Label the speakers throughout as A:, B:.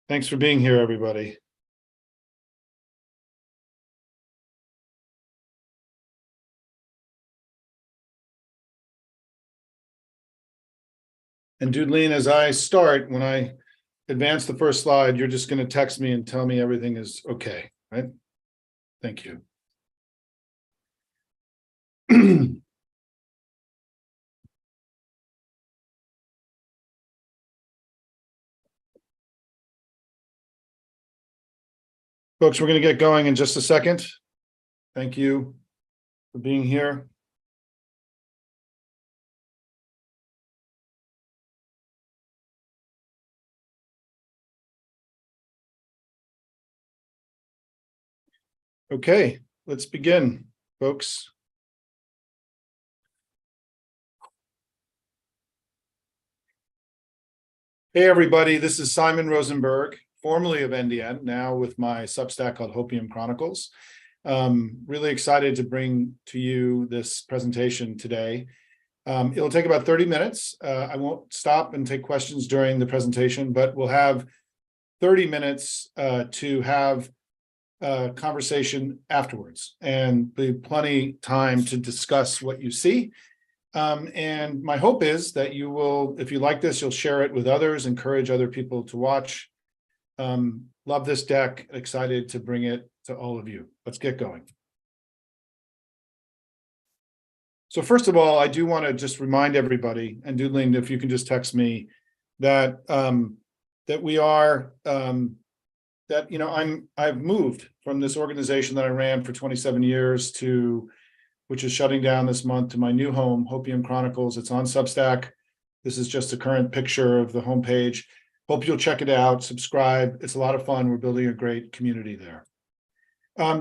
A: Thanks for being here, everybody. And Dudeline, as I start, when I advance the first slide, you're just going to text me and tell me everything is okay, right? Thank you. Folks, we're going to get going in just a second. Thank you for being here. Okay, let's begin, folks. Hey, everybody, this is Simon Rosenberg, formerly of NDN, now with my Substack called Hopium Chronicles. Really excited to bring to you this presentation today. It'll take about 30 minutes. I won't stop and take questions during the presentation, but we'll have 30 minutes to have a conversation afterwards, and be plenty time to discuss what you see. And my hope is that you will, if you like this, you'll share it with others, encourage other people to watch. Love this deck, excited to bring it to all of you. Let's get going. So first of all, I do want to just remind everybody, and Doodling, if you can just text me, that that we are that, you know, I've moved from this organization that I ran for 27 years to, which is shutting down this month, to my new home, Hopium Chronicles. It's on Substack. This is just a current picture of the homepage. Hope you'll check it out, subscribe. It's a lot of fun. We're building a great community there.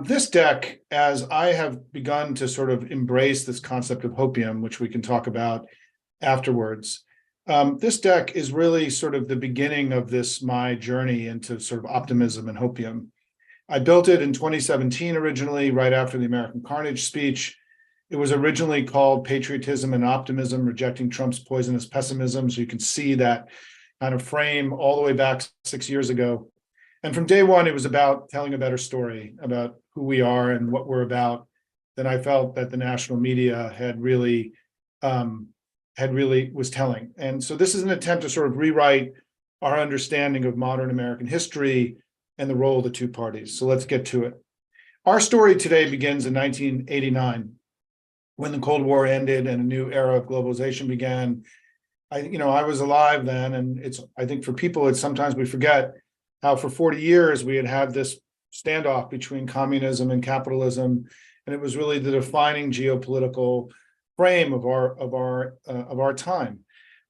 A: This deck, as I have begun to sort of embrace this concept of hopium, which we can talk about afterwards, this deck is really sort of the beginning of my journey into sort of optimism and hopium. I built it in 2017 originally, right after the American Carnage speech. It was originally called Patriotism and Optimism, Rejecting Trump's Poisonous Pessimism. So you can see that kind of frame all the way back 6 years ago. And from day one, it was about telling a better story about who we are and what we're about. Then I felt that the national media had really was telling. And so this is an attempt to sort of rewrite our understanding of modern American history and the role of the two parties. So let's get to it. Our story today begins in 1989, when the Cold War ended and a new era of globalization began. I was alive then, and I think for people, sometimes we forget how for 40 years we had this standoff between communism and capitalism, and it was really the defining geopolitical frame of our time.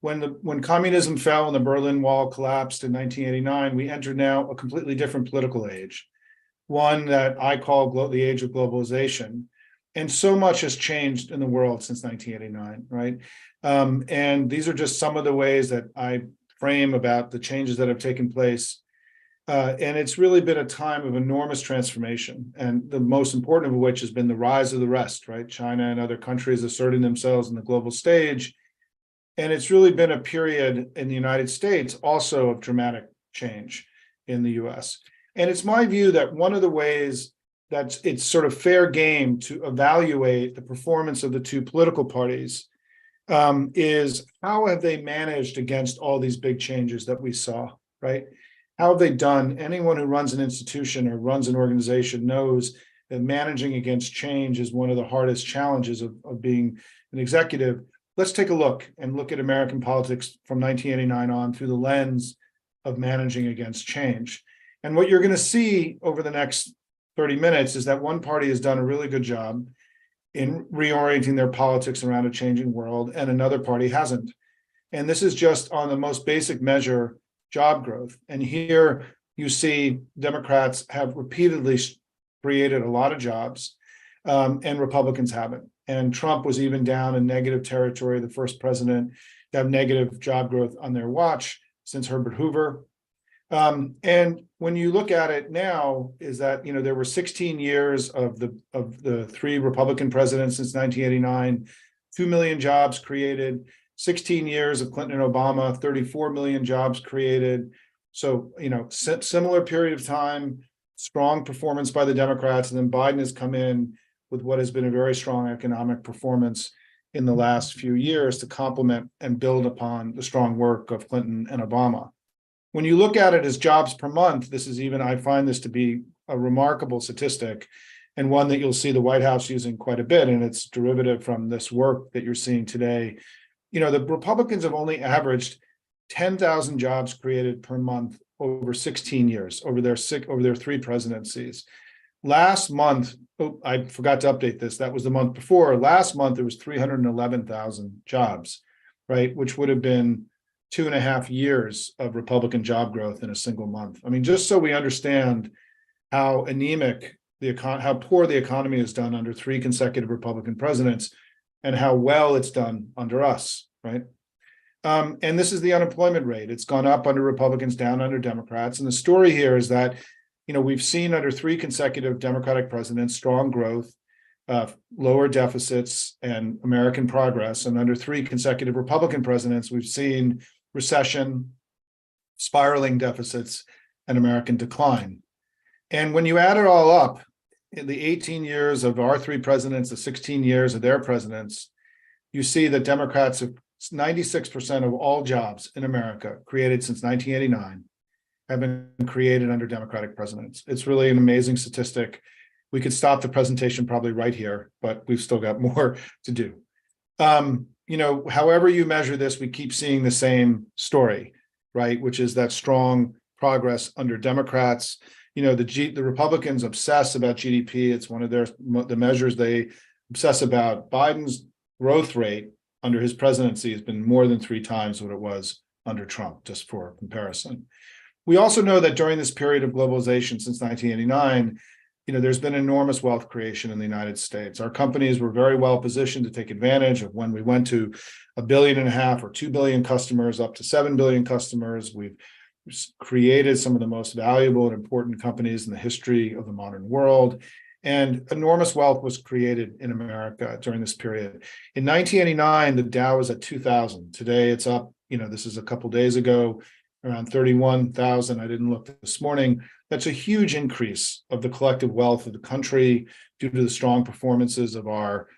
A: When communism fell and the Berlin Wall collapsed in 1989, we entered now a completely different political age, one that I call the age of globalization. And so much has changed in the world since 1989, right? And these are just some of the ways that I frame about the changes that have taken place. And it's really been a time of enormous transformation, and the most important of which has been the rise of the rest, right? China and other countries asserting themselves on the global stage. And it's really been a period in the United States also of dramatic change in the US. And it's my view that one of the ways that it's sort of fair game to evaluate the performance of the two political parties is how have they managed against all these big changes that we saw, right? How have they done? Anyone who runs an institution or runs an organization knows that managing against change is one of the hardest challenges of being an executive. Let's take a look at American politics from 1989 on through the lens of managing against change. And what you're going to see over the next 30 minutes is that one party has done a really good job in reorienting their politics around a changing world, and another party hasn't. And this is just on the most basic measure, job growth. And here you see Democrats have repeatedly created a lot of jobs, and Republicans haven't. And Trump was even down in negative territory, the first president to have negative job growth on their watch since Herbert Hoover. And when you look at it now, is that, there were 16 years of the three Republican presidents since 1989, 2 million jobs created, 16 years of Clinton and Obama, 34 million jobs created. So, similar period of time, strong performance by the Democrats, and then Biden has come in with what has been a very strong economic performance in the last few years to complement and build upon the strong work of Clinton and Obama. When you look at it as jobs per month, I find this to be a remarkable statistic, and one that you'll see the White House using quite a bit, and it's derivative from this work that you're seeing today. The Republicans have only averaged 10,000 jobs created per month over 16 years, over their 3 presidencies. Last month, I forgot to update this. That was the month before. Last month, there was 311,000 jobs, right? Which would have been 2.5 years of Republican job growth in a single month. I mean, just so we understand how anemic how poor the economy has done under 3 consecutive Republican presidents, and how well it's done under us, right? And this is the unemployment rate. It's gone up under Republicans, down under Democrats. And the story here is that, we've seen under 3 consecutive Democratic presidents, strong growth, lower deficits, and American progress. And under 3 consecutive Republican presidents, we've seen recession, spiraling deficits, and American decline. And when you add it all up, in the 18 years of our 3 presidents, the 16 years of their presidents, you see that Democrats have 96% of all jobs in America created since 1989 have been created under Democratic presidents. It's really an amazing statistic. We could stop the presentation probably right here, but we've still got more to do. However you measure this, we keep seeing the same story, right? Which is that strong progress under Democrats. The Republicans obsess about GDP. It's one of the measures they obsess about. Biden's growth rate under his presidency has been more than 3 times what it was under Trump, just for comparison. We also know that during this period of globalization since 1989, there's been enormous wealth creation in the United States. Our companies were very well positioned to take advantage of when we went to 1.5 billion or 2 billion customers, up to 7 billion customers. We've created some of the most valuable and important companies in the history of the modern world. And enormous wealth was created in America during this period. In 1989, the Dow was at 2,000. Today, it's up, this is a couple days ago, around 31,000. I didn't look this morning. That's a huge increase of the collective wealth of the country due to the strong performances of our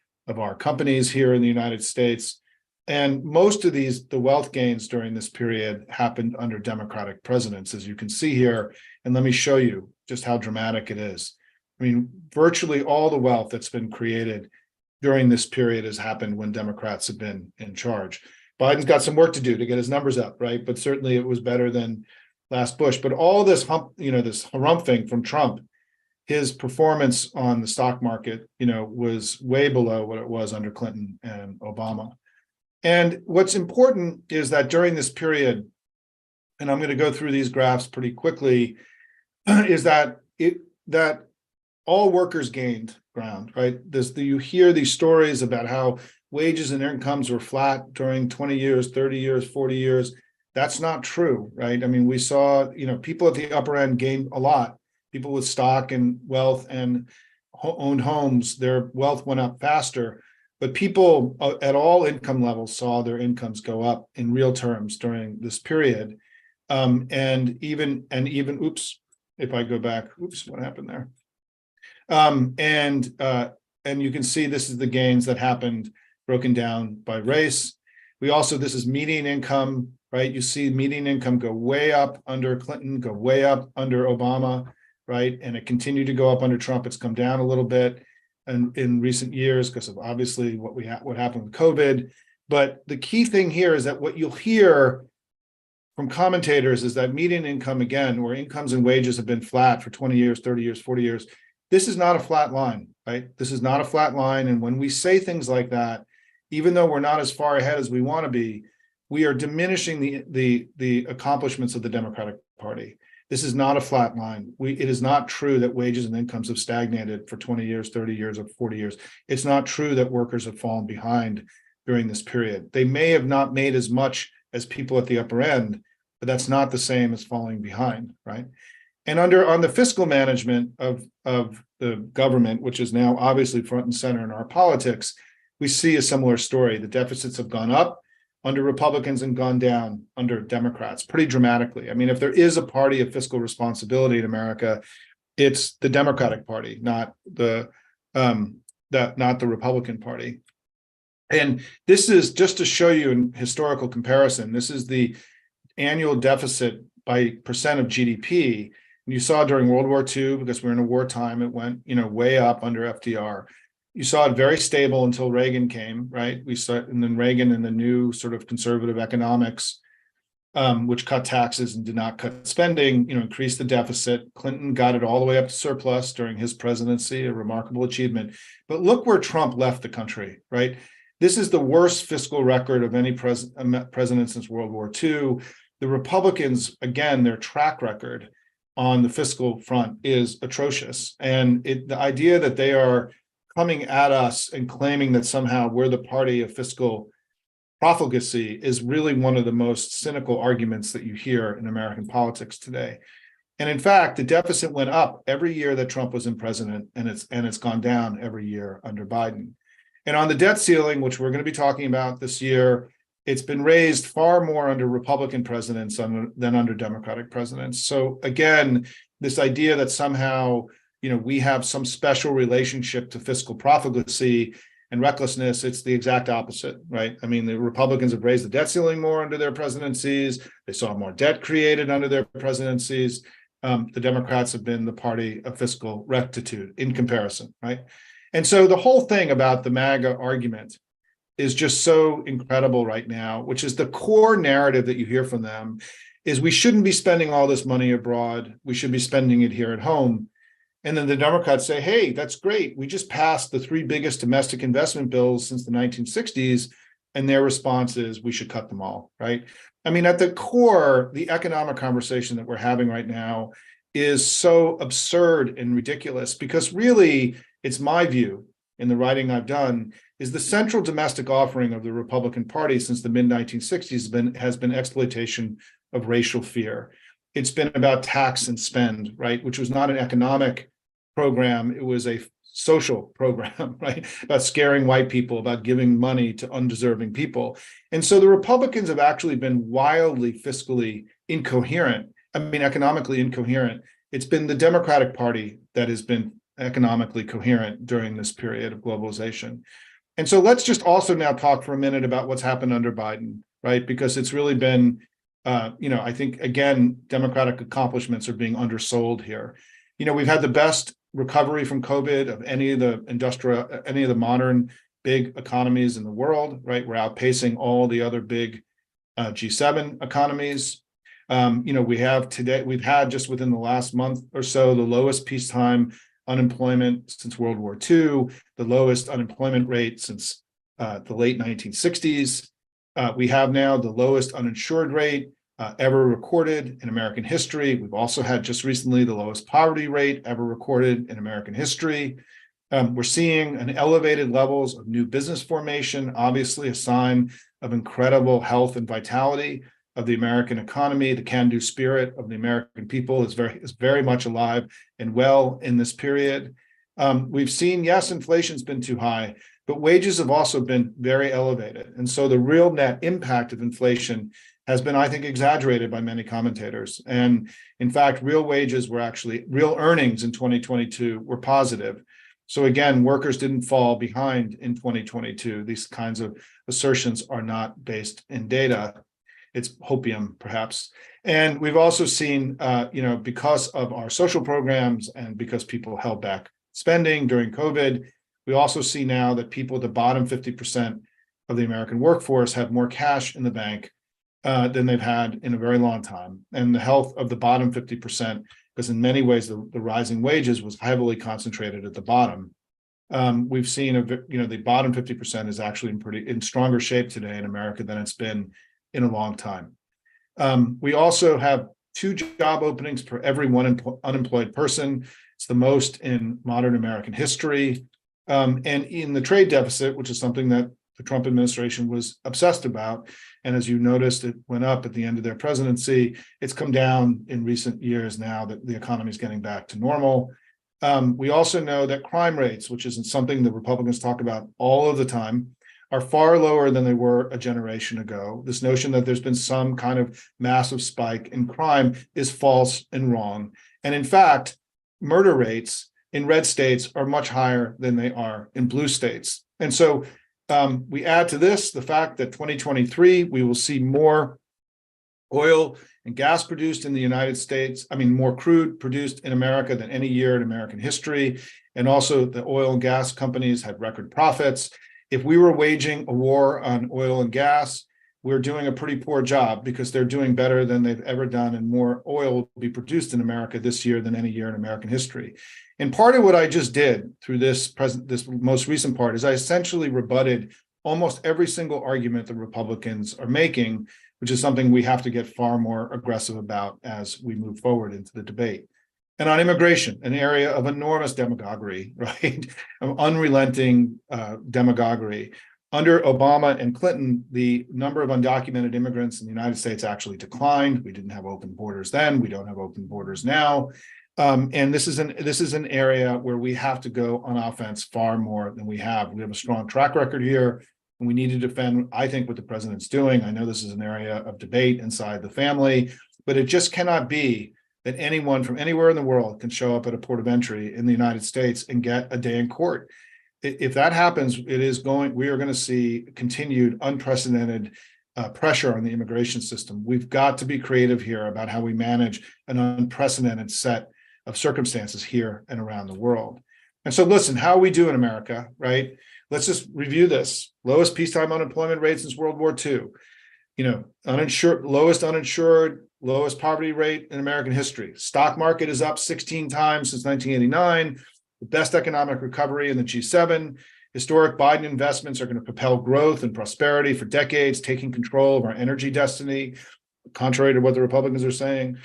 A: companies here in the United States. And most of the wealth gains during this period happened under Democratic presidents, as you can see here. And let me show you just how dramatic it is. I mean, virtually all the wealth that's been created during this period has happened when Democrats have been in charge. Biden's got some work to do to get his numbers up, right? But certainly it was better than last Bush. But all this this harumphing from Trump, his performance on the stock market, was way below what it was under Clinton and Obama. And what's important is that during this period, and I'm going to go through these graphs pretty quickly, is that all workers gained ground, right? You hear these stories about how wages and incomes were flat during 20 years, 30 years, 40 years. That's not true, right? I mean, we saw, people at the upper end gained a lot. People with stock and wealth and owned homes, their wealth went up faster. But people at all income levels saw their incomes go up in real terms during this period. And even, if I go back, what happened there? And you can see this is the gains that happened broken down by race. This is median income, right? You see median income go way up under Clinton, go way up under Obama, right? And it continued to go up under Trump. It's come down a little bit in recent years because of obviously what happened with COVID. But the key thing here is that what you'll hear from commentators is that median income, again, where incomes and wages have been flat for 20 years, 30 years, 40 years, this is not a flat line, right? This is not a flat line. And when we say things like that, even though we're not as far ahead as we want to be, we are diminishing the accomplishments of the Democratic Party. This is not a flat line. It is not true that wages and incomes have stagnated for 20 years, 30 years, or 40 years. It's not true that workers have fallen behind during this period. They may have not made as much as people at the upper end, but that's not the same as falling behind, right? And on the fiscal management of the government, which is now obviously front and center in our politics, we see a similar story. The deficits have gone up. under Republicans and gone down under Democrats pretty dramatically. I mean, if there is a party of fiscal responsibility in America, it's the Democratic Party, not the Republican Party. And this is just to show you in historical comparison. This is the annual deficit by percent of GDP. And you saw during World War II, because we're in a wartime, it went, way up under FDR. You saw it very stable until Reagan came, right? And then Reagan and the new sort of conservative economics, which cut taxes and did not cut spending, increased the deficit. Clinton got it all the way up to surplus during his presidency, a remarkable achievement. But look where Trump left the country, right? This is the worst fiscal record of any president since World War II. The Republicans, again, their track record on the fiscal front is atrocious. And the idea that they are coming at us and claiming that somehow we're the party of fiscal profligacy is really one of the most cynical arguments that you hear in American politics today. And in fact, the deficit went up every year that Trump was in president, and it's gone down every year under Biden. And on the debt ceiling, which we're going to be talking about this year, it's been raised far more under Republican presidents than under Democratic presidents. So again, this idea that somehow, we have some special relationship to fiscal profligacy and recklessness, it's the exact opposite, right? I mean, the Republicans have raised the debt ceiling more under their presidencies. They saw more debt created under their presidencies. The Democrats have been the party of fiscal rectitude in comparison, right? And so the whole thing about the MAGA argument is just so incredible right now, which is the core narrative that you hear from them is we shouldn't be spending all this money abroad. We should be spending it here at home. And then the Democrats say, hey, that's great. We just passed the 3 biggest domestic investment bills since the 1960s. And their response is we should cut them all, right? I mean, at the core, the economic conversation that we're having right now is so absurd and ridiculous because really, it's my view in the writing I've done is the central domestic offering of the Republican Party since the mid-1960s has been exploitation of racial fear. It's been about tax and spend, right? Which was not an economic program. It was a social program, right? About scaring white people, about giving money to undeserving people. And so the Republicans have actually been wildly fiscally incoherent. I mean, economically incoherent. It's been the Democratic Party that has been economically coherent during this period of globalization. And so let's just also now talk for a minute about what's happened under Biden, right? Because it's really been, I think, again, Democratic accomplishments are being undersold here. We've had the best recovery from COVID of any of the modern big economies in the world, right? We're outpacing all the other big G7 economies. We've had just within the last month or so, the lowest peacetime unemployment since World War II, the lowest unemployment rate since the late 1960s. We have now the lowest uninsured rate ever recorded in American history. We've also had just recently the lowest poverty rate ever recorded in American history. We're seeing an elevated levels of new business formation, obviously a sign of incredible health and vitality of the American economy. The can-do spirit of the American people is very much alive and well in this period. We've seen, yes, inflation's been too high, but wages have also been very elevated. And so the real net impact of inflation has been, I think, exaggerated by many commentators. And in fact, real earnings in 2022 were positive. So again, workers didn't fall behind in 2022. These kinds of assertions are not based in data. It's hopium, perhaps. And we've also seen, because of our social programs and because people held back spending during COVID, we also see now that people at the bottom 50% of the American workforce have more cash in the bank than they've had in a very long time. And the health of the bottom 50%, because in many ways the rising wages was heavily concentrated at the bottom. We've seen, the bottom 50% is actually in stronger shape today in America than it's been in a long time. We also have 2 job openings per every one unemployed person. It's the most in modern American history. And in the trade deficit, which is something that the Trump administration was obsessed about, and as you noticed, it went up at the end of their presidency. It's come down in recent years now that the economy is getting back to normal. We also know that crime rates, which isn't something the Republicans talk about all of the time, are far lower than they were a generation ago. This notion that there's been some kind of massive spike in crime is false and wrong. And in fact, murder rates in red states are much higher than they are in blue states. And so we add to this the fact that 2023, we will see more oil and gas produced in the United States, more crude produced in America than any year in American history. And also the oil and gas companies had record profits. If we were waging a war on oil and gas, we're doing a pretty poor job because they're doing better than they've ever done, and more oil will be produced in America this year than any year in American history. And part of what I just did through this most recent part is I essentially rebutted almost every single argument the Republicans are making, which is something we have to get far more aggressive about as we move forward into the debate. And on immigration, an area of enormous demagoguery, right? Of unrelenting demagoguery. Under Obama and Clinton, the number of undocumented immigrants in the United States actually declined. We didn't have open borders then. We don't have open borders now. And this is an area where we have to go on offense far more than we have. We have a strong track record here, and we need to defend, I think, what the president's doing. I know this is an area of debate inside the family, but it just cannot be that anyone from anywhere in the world can show up at a port of entry in the United States and get a day in court. If that happens, we are going to see continued unprecedented pressure on the immigration system. We've got to be creative here about how we manage an unprecedented set of circumstances here and around the world. And so listen, how we do in America, right? Let's just review this. Lowest peacetime unemployment rate since World War II. Lowest uninsured, lowest poverty rate in American history. Stock market is up 16 times since 1989. The best economic recovery in the G7. Historic Biden investments are going to propel growth and prosperity for decades, taking control of our energy destiny, contrary to what the Republicans are saying.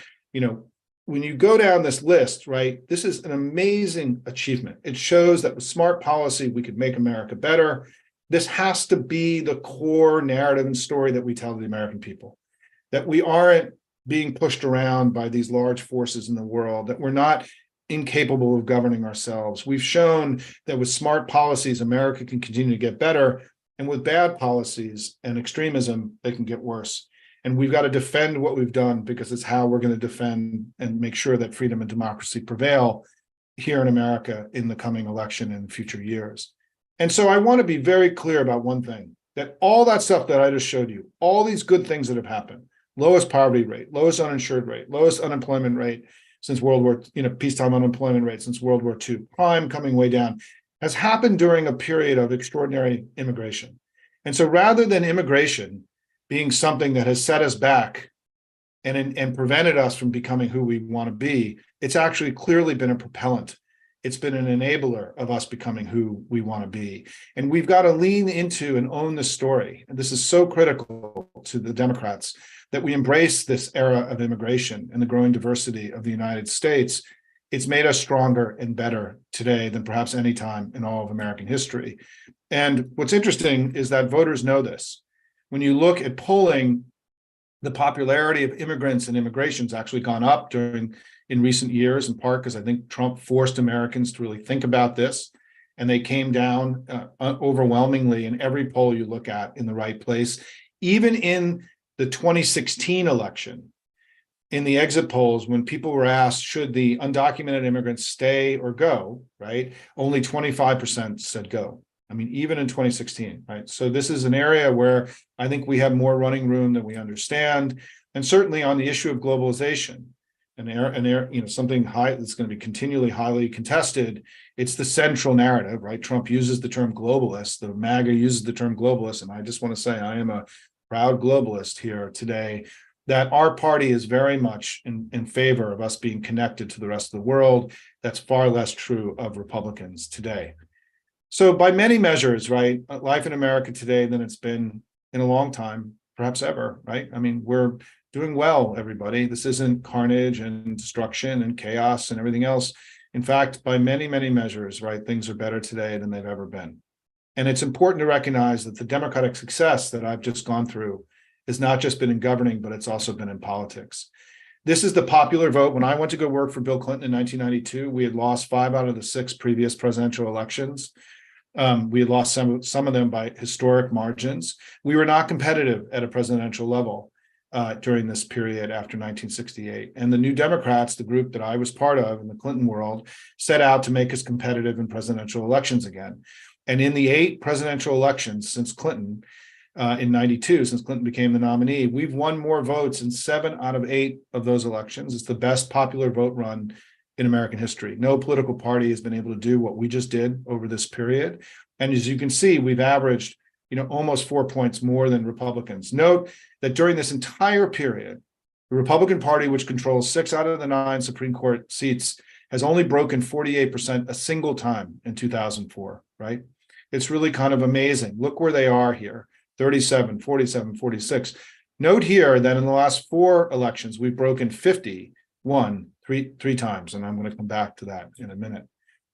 A: When you go down this list, right, this is an amazing achievement. It shows that with smart policy, we could make America better. This has to be the core narrative and story that we tell the American people, that we aren't being pushed around by these large forces in the world, that we're not incapable of governing ourselves. We've shown that with smart policies, America can continue to get better, and with bad policies and extremism, they can get worse. And we've got to defend what we've done, because it's how we're going to defend and make sure that freedom and democracy prevail here in America in the coming election and future years. And so I want to be very clear about one thing, that all that stuff that I just showed you, all these good things that have happened, lowest poverty rate, lowest uninsured rate, lowest unemployment rate since peacetime unemployment rate since World War II, crime coming way down, has happened during a period of extraordinary immigration. And so rather than immigration being something that has set us back and prevented us from becoming who we want to be, it's actually clearly been a propellant. It's been an enabler of us becoming who we want to be. And we've got to lean into and own this story. And this is so critical to the Democrats, that we embrace this era of immigration and the growing diversity of the United States. It's made us stronger and better today than perhaps any time in all of American history. And what's interesting is that voters know this. When you look at polling, the popularity of immigrants and immigration has actually gone up in recent years, in part because I think Trump forced Americans to really think about this, and they came down overwhelmingly in every poll you look at in the right place. Even in the 2016 election, in the exit polls, when people were asked, should the undocumented immigrants stay or go, right? Only 25% said go. Even in 2016, right? So this is an area where I think we have more running room than we understand. And certainly on the issue of globalization, something high that's going to be continually highly contested, it's the central narrative, right? Trump uses the term globalist, the MAGA uses the term globalist, and I just want to say I am a proud globalist here today, that our party is very much in favor of us being connected to the rest of the world. That's far less true of Republicans today. So by many measures, right, life in America today than it's been in a long time, perhaps ever, right? We're doing well, everybody. This isn't carnage and destruction and chaos and everything else. In fact, by many, many measures, right, things are better today than they've ever been. And it's important to recognize that the democratic success that I've just gone through has not just been in governing, but it's also been in politics. This is the popular vote. When I went to go work for Bill Clinton in 1992, we had lost 5 out of the 6 previous presidential elections. We had lost some of them by historic margins. We were not competitive at a presidential level during this period after 1968. And the New Democrats, the group that I was part of in the Clinton world, set out to make us competitive in presidential elections again. And in the 8 presidential elections since Clinton, in 92, since Clinton became the nominee, we've won more votes in 7 out of 8 of those elections. It's the best popular vote run in American history. No political party has been able to do what we just did over this period. And as you can see, we've averaged, almost 4 points more than Republicans. Note that during this entire period, the Republican Party, which controls 6 out of the 9 Supreme Court seats, has only broken 48% a single time in 2004, right? It's really kind of amazing. Look where they are here, 37, 47, 46. Note here that in the last 4 elections, we've broken 51 three times, and I'm going to come back to that in a minute.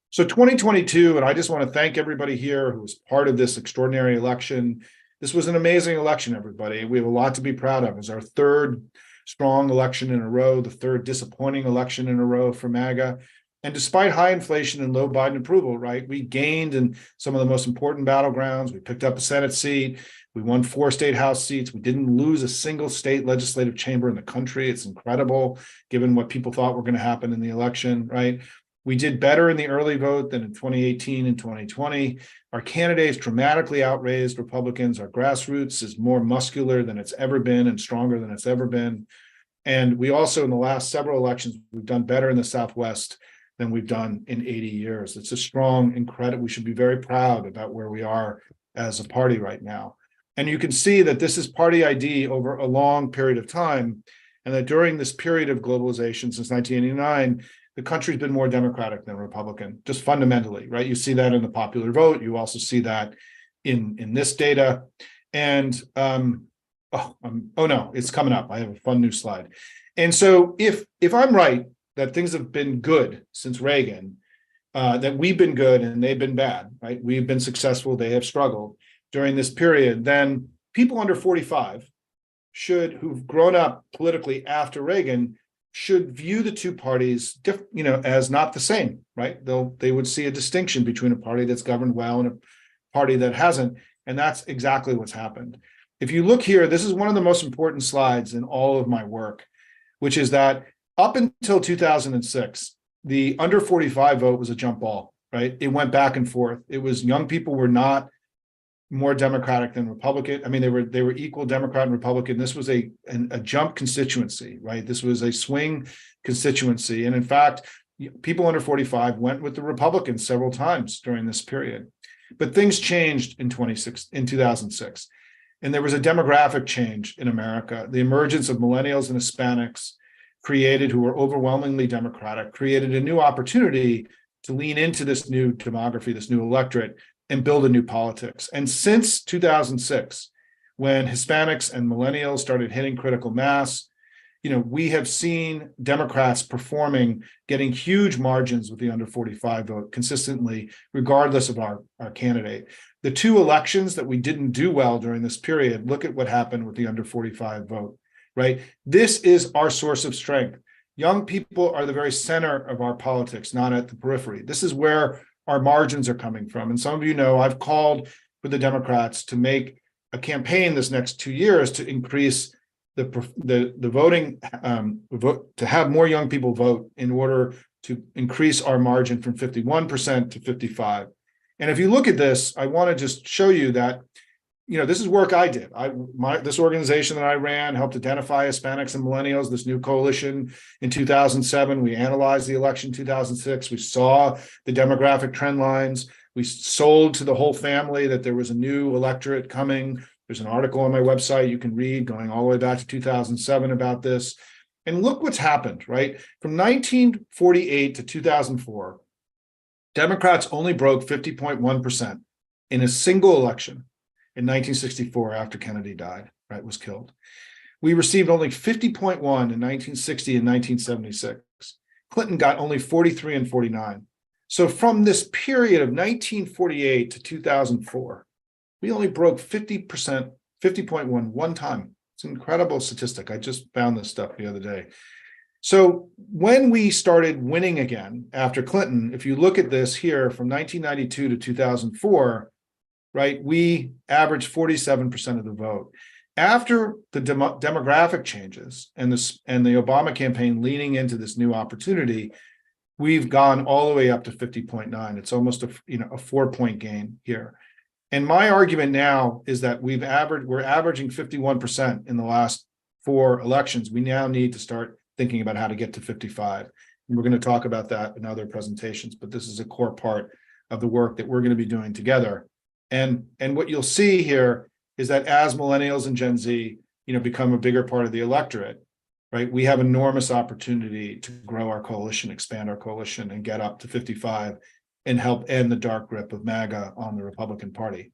A: So 2022, and I just want to thank everybody here who was part of this extraordinary election. This was an amazing election, everybody. We have a lot to be proud of. It's our 3rd strong election in a row, the 3rd disappointing election in a row for MAGA. And despite high inflation and low Biden approval, right, we gained in some of the most important battlegrounds. We picked up a Senate seat. We won 4 state House seats. We didn't lose a single state legislative chamber in the country. It's incredible, given what people thought were going to happen in the election, right? We did better in the early vote than in 2018 and 2020. Our candidates dramatically outraised Republicans. Our grassroots is more muscular than it's ever been and stronger than it's ever been. And we also, in the last several elections, we've done better in the Southwest than we've done in 80 years. It's a strong, incredible, we should be very proud about where we are as a party right now. And you can see that this is party ID over a long period of time, and that during this period of globalization since 1989, the country's been more Democratic than Republican, just fundamentally, right? You see that in the popular vote. You also see that in this data. And oh no, it's coming up. I have a fun new slide. And so if I'm right that things have been good since Reagan, that we've been good and they've been bad, right? We've been successful, they have struggled during this period, then people under 45 who've grown up politically after Reagan should view the 2 parties, as not the same, right? They would see a distinction between a party that's governed well and a party that hasn't, and that's exactly what's happened. If you look here, this is one of the most important slides in all of my work, which is that up until 2006, the under 45 vote was a jump ball, right? It went back and forth. It was young people were not more Democratic than Republican. I mean, they were equal Democrat and Republican. This was a jump constituency, right? This was a swing constituency. And in fact, people under 45 went with the Republicans several times during this period. But things changed in 2006. And there was a demographic change in America. The emergence of millennials and Hispanics who were overwhelmingly Democratic, created a new opportunity to lean into this new demography, this new electorate, and build a new politics. And since 2006, when Hispanics and millennials started hitting critical mass, we have seen Democrats getting huge margins with the under 45 vote consistently, regardless of our candidate. The 2 elections that we didn't do well during this period, look at what happened with the under 45 vote, right? This is our source of strength. Young people are the very center of our politics, not at the periphery. This is where our margins are coming from. And some of you know I've called for the Democrats to make a campaign this next 2 years to increase the voting, to have more young people vote in order to increase our margin from 51% to 55%. And if you look at this, I want to just show you that, this is work I did. This organization that I ran helped identify Hispanics and millennials, this new coalition in 2007. We analyzed the election in 2006. We saw the demographic trend lines. We sold to the whole family that there was a new electorate coming. There's an article on my website you can read going all the way back to 2007 about this. And look what's happened, right? From 1948 to 2004, Democrats only broke 50.1% in a single election. In 1964, after Kennedy died, right, was killed. We received only 50.1 in 1960 and 1976. Clinton got only 43 and 49. So from this period of 1948 to 2004, we only broke 50%, 50.1 one time. It's an incredible statistic. I just found this stuff the other day. So when we started winning again after Clinton, if you look at this here from 1992 to 2004, right, we averaged 47% of the vote. After the demographic changes and the Obama campaign leaning into this new opportunity, we've gone all the way up to 50.9. It's almost a 4-point gain here. And my argument now is that we're averaging 51% in the last 4 elections. We now need to start thinking about how to get to 55. And we're going to talk about that in other presentations, but this is a core part of the work that we're going to be doing together. And what you'll see here is that as millennials and Gen Z, become a bigger part of the electorate, right, we have enormous opportunity to grow our coalition, expand our coalition, and get up to 55 and help end the dark grip of MAGA on the Republican Party.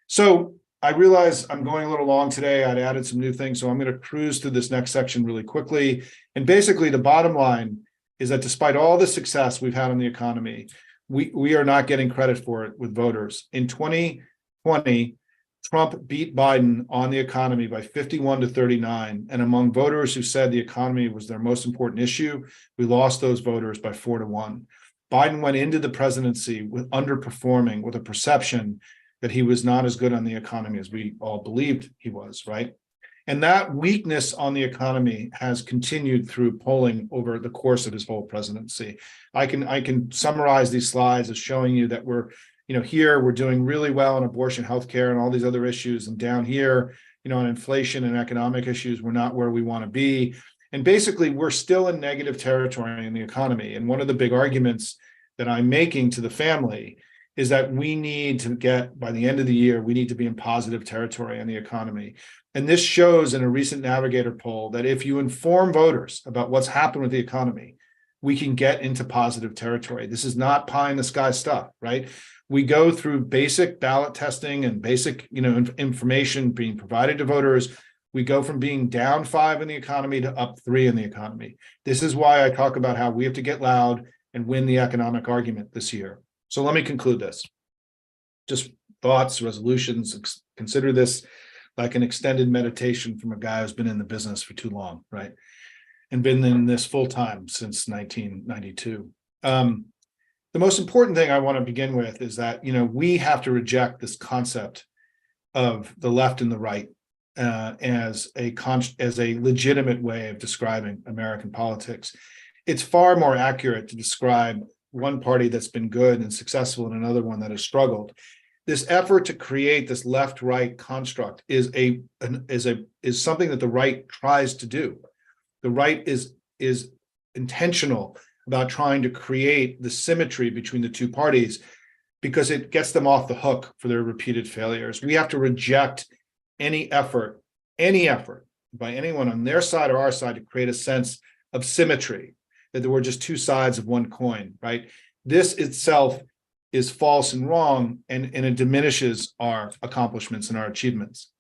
A: So I realize I'm going a little long today. I'd added some new things, so I'm going to cruise through this next section really quickly. And basically, the bottom line is that despite all the success we've had in the economy, we are not getting credit for it with voters. In 2020, Trump beat Biden on the economy by 51 to 39. And among voters who said the economy was their most important issue, we lost those voters by 4 to 1. Biden went into the presidency with underperforming, with a perception that he was not as good on the economy as we all believed he was, right? And that weakness on the economy has continued through polling over the course of his whole presidency. I can summarize these slides as showing you that we're, here we're doing really well on abortion, healthcare, and all these other issues. And down here, on inflation and economic issues, we're not where we want to be. And basically, we're still in negative territory in the economy. And one of the big arguments that I'm making to the family is that we need to get, by the end of the year, we need to be in positive territory in the economy. And this shows in a recent Navigator poll that if you inform voters about what's happened with the economy, we can get into positive territory. This is not pie in the sky stuff, right? We go through basic ballot testing and basic, information being provided to voters. We go from being down 5 in the economy to up 3 in the economy. This is why I talk about how we have to get loud and win the economic argument this year. So let me conclude this. Just thoughts, resolutions. Consider this like an extended meditation from a guy who's been in the business for too long, right? And been in this full time since 1992. The most important thing I want to begin with is that, we have to reject this concept of the left and the right as a legitimate way of describing American politics. It's far more accurate to describe one party that's been good and successful and another one that has struggled. This effort to create this left-right construct is something that the right tries to do. The right is intentional about trying to create the symmetry between the two parties because it gets them off the hook for their repeated failures. We have to reject any effort by anyone on their side or our side to create a sense of symmetry, that there were just two sides of one coin, right? This itself is false and wrong, and it diminishes our accomplishments and our achievements.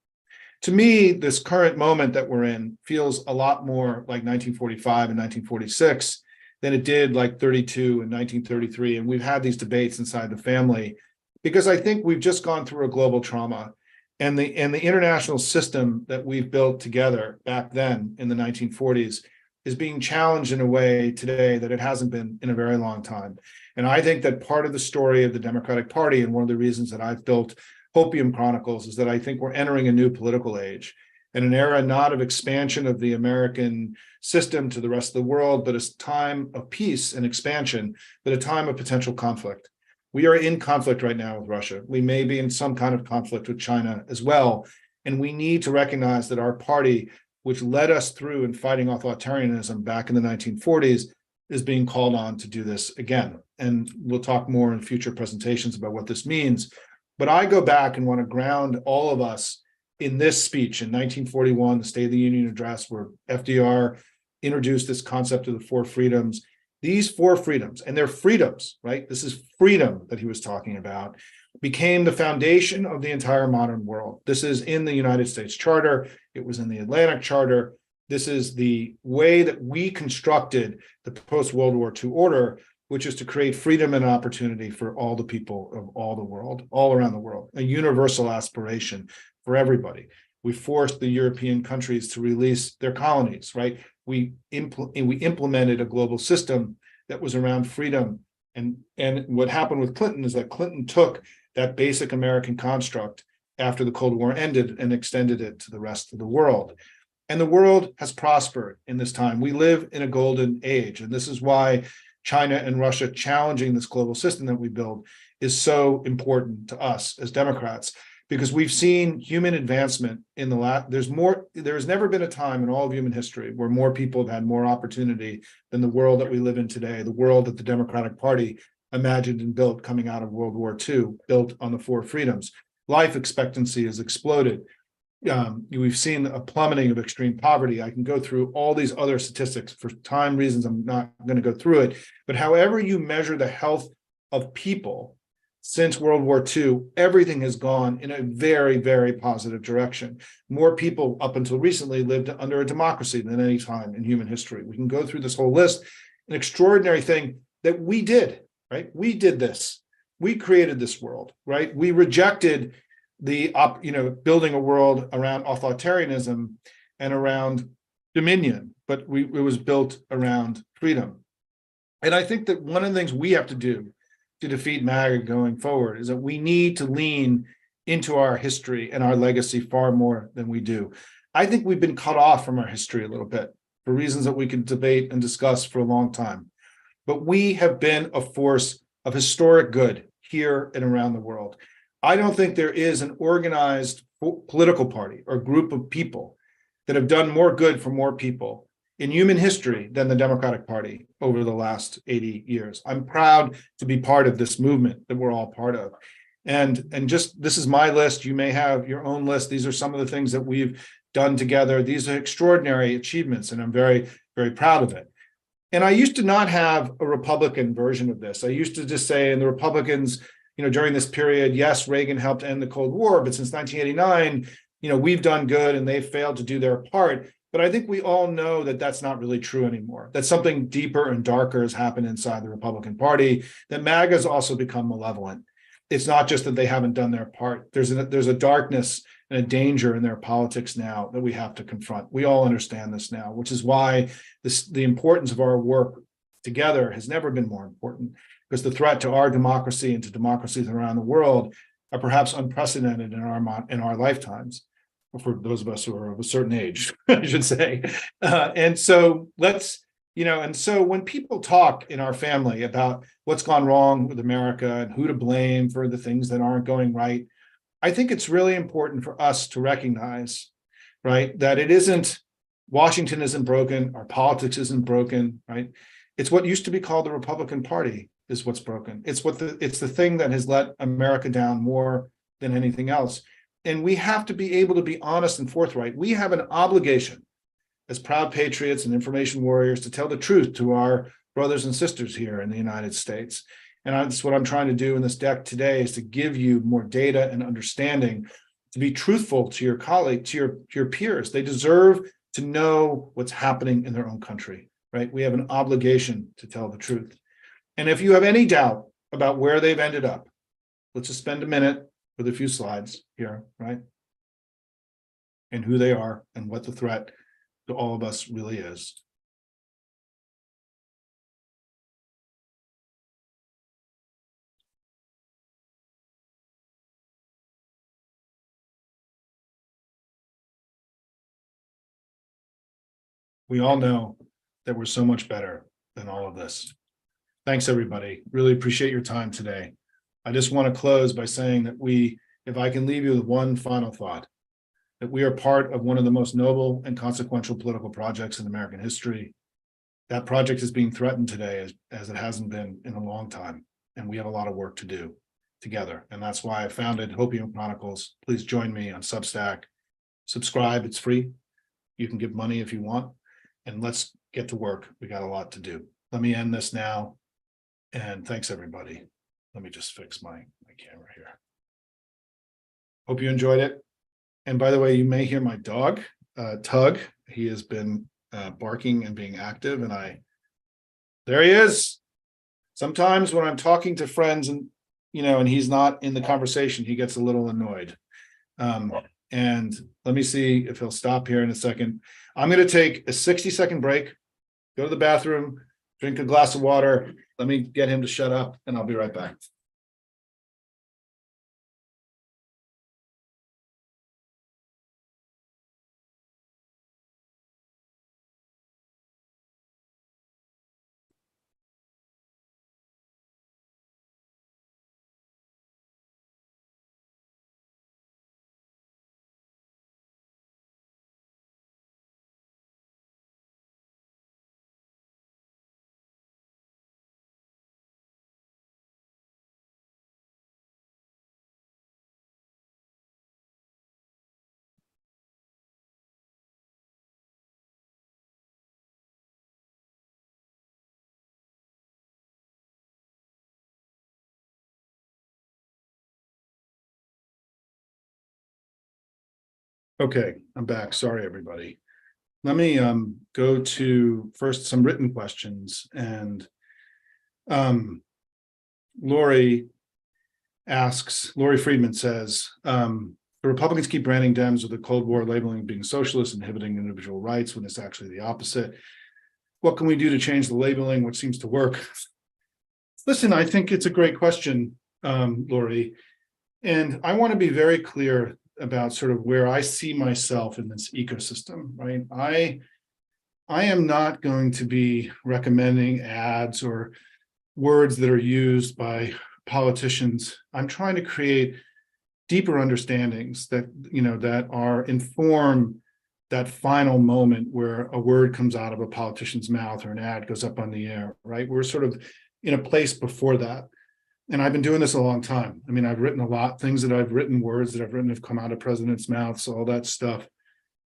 A: To me, this current moment that we're in feels a lot more like 1945 and 1946 than it did like 32 and 1933. And we've had these debates inside the family because I think we've just gone through a global trauma, and the international system that we've built together back then in the 1940s is being challenged in a way today that it hasn't been in a very long time. And I think that part of the story of the Democratic Party, and one of the reasons that I've built Hopium Chronicles, is that I think we're entering a new political age and an era not of expansion of the American system to the rest of the world, but a time of peace and expansion, but a time of potential conflict. We are in conflict right now with Russia. We may be in some kind of conflict with China as well. And we need to recognize that our party, which led us through in fighting authoritarianism back in the 1940s, is being called on to do this again. And we'll talk more in future presentations about what this means. But I go back and want to ground all of us in this speech in 1941, the State of the Union address, where FDR introduced this concept of the 4 freedoms. These 4 freedoms, and they're freedoms, right? This is freedom that he was talking about, became the foundation of the entire modern world. This is in the United States Charter. It was in the Atlantic Charter. This is the way that we constructed the post-World War II order, which is to create freedom and opportunity for all the people of all the world, all around the world, a universal aspiration for everybody. We forced the European countries to release their colonies, right? We implemented a global system that was around freedom. And what happened with Clinton is that Clinton took that basic American construct after the Cold War ended and extended it to the rest of the world. And the world has prospered in this time. We live in a golden age. And this is why China and Russia challenging this global system that we build is so important to us as Democrats, because we've seen human advancement in the last, there's never been a time in all of human history where more people have had more opportunity than the world that we live in today, the world that the Democratic Party imagined and built coming out of World War II, built on the four freedoms. Life expectancy has exploded. We've seen a plummeting of extreme poverty. I can go through all these other statistics. For time reasons, I'm not going to go through it. But however you measure the health of people since World War II, everything has gone in a very, very positive direction. More people up until recently lived under a democracy than any time in human history. We can go through this whole list. An extraordinary thing that we did, right? We did this. We created this world, right? We rejected the building a world around authoritarianism and around dominion, but it was built around freedom. And I think that one of the things we have to do to defeat MAGA going forward is that we need to lean into our history and our legacy far more than we do. I think we've been cut off from our history a little bit for reasons that we can debate and discuss for a long time. But we have been a force of historic good here and around the world. I don't think there is an organized political party or group of people that have done more good for more people in human history than the Democratic Party over the last 80 years. I'm proud to be part of this movement that we're all part of. And just, this is my list. You may have your own list. These are some of the things that we've done together. These are extraordinary achievements, and I'm very, very proud of it. And I used to not have a Republican version of this. I used to just say, and the Republicans, during this period, yes, Reagan helped end the Cold War, but since 1989, we've done good and they've failed to do their part. But I think we all know that that's not really true anymore, that something deeper and darker has happened inside the Republican Party, that MAGA has also become malevolent. It's not just that they haven't done their part. There's a darkness and a danger in their politics now that we have to confront. We all understand this now, which is why the importance of our work together has never been more important, because the threat to our democracy and to democracies around the world are perhaps unprecedented in our lifetimes, for those of us who are of a certain age, I should say. And so when people talk in our family about what's gone wrong with America and who to blame for the things that aren't going right, I think it's really important for us to recognize, right, that it isn't, Washington isn't broken, our politics isn't broken, right? It's what used to be called the Republican Party is what's broken. It's the thing that has let America down more than anything else. And we have to be able to be honest and forthright. We have an obligation as proud patriots and information warriors to tell the truth to our brothers and sisters here in the United States. And that's what I'm trying to do in this deck today, is to give you more data and understanding, to be truthful to your colleagues, to your peers. They deserve to know what's happening in their own country, right? We have an obligation to tell the truth. And if you have any doubt about where they've ended up, let's just spend a minute with a few slides here, right? And who they are and what the threat to all of us really is. We all know that we're so much better than all of this. Thanks, everybody. Really appreciate your time today. I just want to close by saying that if I can leave you with one final thought, that we are part of one of the most noble and consequential political projects in American history. That project is being threatened today as it hasn't been in a long time. And we have a lot of work to do together. And that's why I founded Hopium Chronicles. Please join me on Substack. Subscribe, it's free. You can give money if you want. And let's get to work. We got a lot to do. Let me end this now. And thanks, everybody. Let me just fix my camera here. Hope you enjoyed it. And by the way, you may hear my dog, Tug. He has been barking and being active, and there he is. Sometimes when I'm talking to friends and he's not in the conversation, he gets a little annoyed. And let me see if he'll stop here in a second. I'm going to take a 60-second break, go to the bathroom, drink a glass of water. Let me get him to shut up, and I'll be right back. Okay, I'm back. Sorry, everybody. Let me go to first some written questions. And Lori Friedman says, the Republicans keep branding Dems with the Cold War labeling being socialist, inhibiting individual rights when it's actually the opposite. What can we do to change the labeling? What seems to work? Listen, I think it's a great question, Lori. And I want to be very clear about sort of where I see myself in this ecosystem, right? I am not going to be recommending ads or words that are used by politicians. I'm trying to create deeper understandings that, that are inform that final moment where a word comes out of a politician's mouth or an ad goes up on the air, right? We're sort of in a place before that. And I've been doing this a long time. I mean, I've written a lot, things that I've written, words that I've written have come out of presidents' mouths, all that stuff.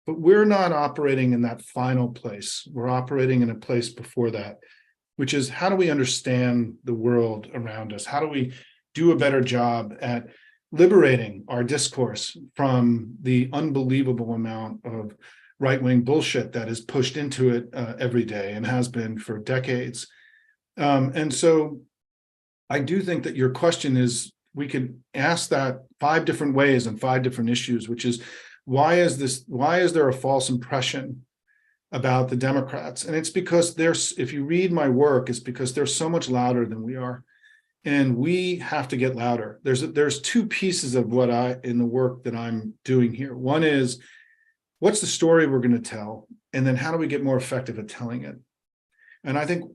A: But we're not operating in that final place. We're operating in a place before that, which is how do we understand the world around us? How do we do a better job at liberating our discourse from the unbelievable amount of right-wing bullshit that is pushed into it every day and has been for decades? And so I do think that your question is, we could ask that 5 different ways and 5 different issues, which is, why is there a false impression about the Democrats? And it's because if you read my work, it's because they're so much louder than we are. And we have to get louder. There's 2 pieces of in the work that I'm doing here. One is, what's the story we're going to tell? And then how do we get more effective at telling it? And I think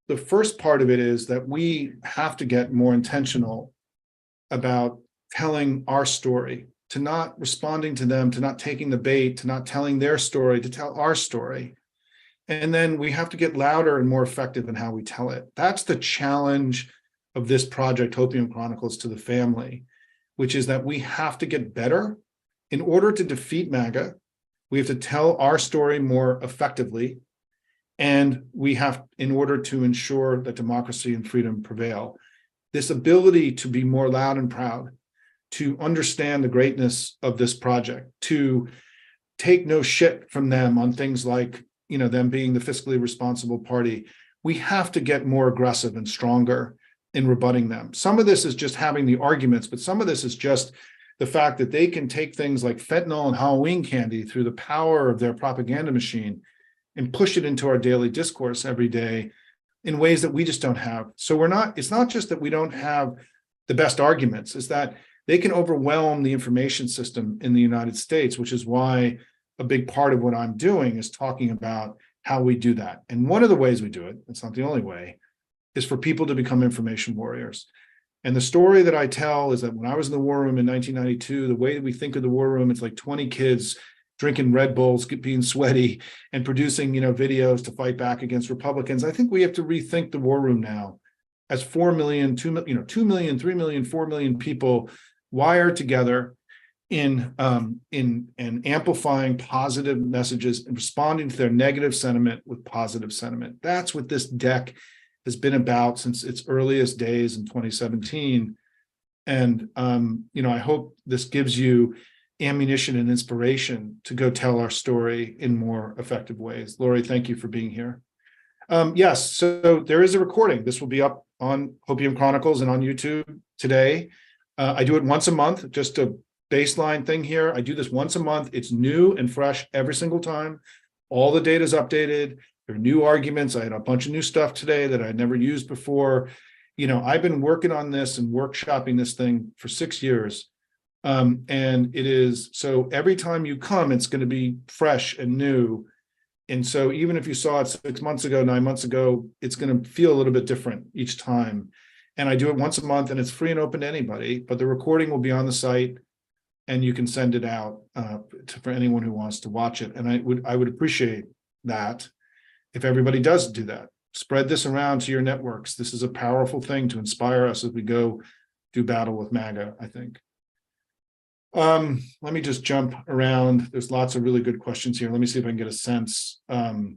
A: the first part of it is that we have to get more intentional about telling our story, to not responding to them, to not taking the bait, to not telling their story, to tell our story. And then we have to get louder and more effective in how we tell it. That's the challenge of this project, Hopium Chronicles, to the family, which is that we have to get better. In order to defeat MAGA, we have to tell our story more effectively. And we have, in order to ensure that democracy and freedom prevail, this ability to be more loud and proud, to understand the greatness of this project, to take no shit from them on things like, them being the fiscally responsible party. We have to get more aggressive and stronger in rebutting them. Some of this is just having the arguments, but some of this is just the fact that they can take things like fentanyl and Halloween candy through the power of their propaganda machine and push it into our daily discourse every day in ways that we just don't have. So it's not just that we don't have the best arguments, it's that they can overwhelm the information system in the United States, which is why a big part of what I'm doing is talking about how we do that. And one of the ways we do it, it's not the only way, is for people to become information warriors. And the story that I tell is that when I was in the war room in 1992, the way that we think of the war room, it's like 20 kids drinking Red Bulls, being sweaty, and producing, videos to fight back against Republicans. I think we have to rethink the war room now as 4 million, 2 million, 3 million, 4 million people wired together in amplifying positive messages and responding to their negative sentiment with positive sentiment. That's what this deck has been about since its earliest days in 2017. And, I hope this gives you ammunition and inspiration to go tell our story in more effective ways. Lori, thank you for being here. Yes, so there is a recording. This will be up on Hopium Chronicles and on YouTube today. I do it once a month just to baseline thing here. I do this once a month. It's new and fresh every single time. All the data is updated. There are new arguments. I had a bunch of new stuff today that I'd never used before. I've been working on this and workshopping this thing for 6 years. And it is, so every time you come, it's going to be fresh and new. And so even if you saw it 6 months ago, 9 months ago, it's going to feel a little bit different each time. And I do it once a month, and it's free and open to anybody, but the recording will be on the site and you can send it out for anyone who wants to watch it. And I would appreciate that if everybody does do that. Spread this around to your networks. This is a powerful thing to inspire us as we go do battle with MAGA, I think. Let me just jump around. There's lots of really good questions here. Let me see if I can get a sense. I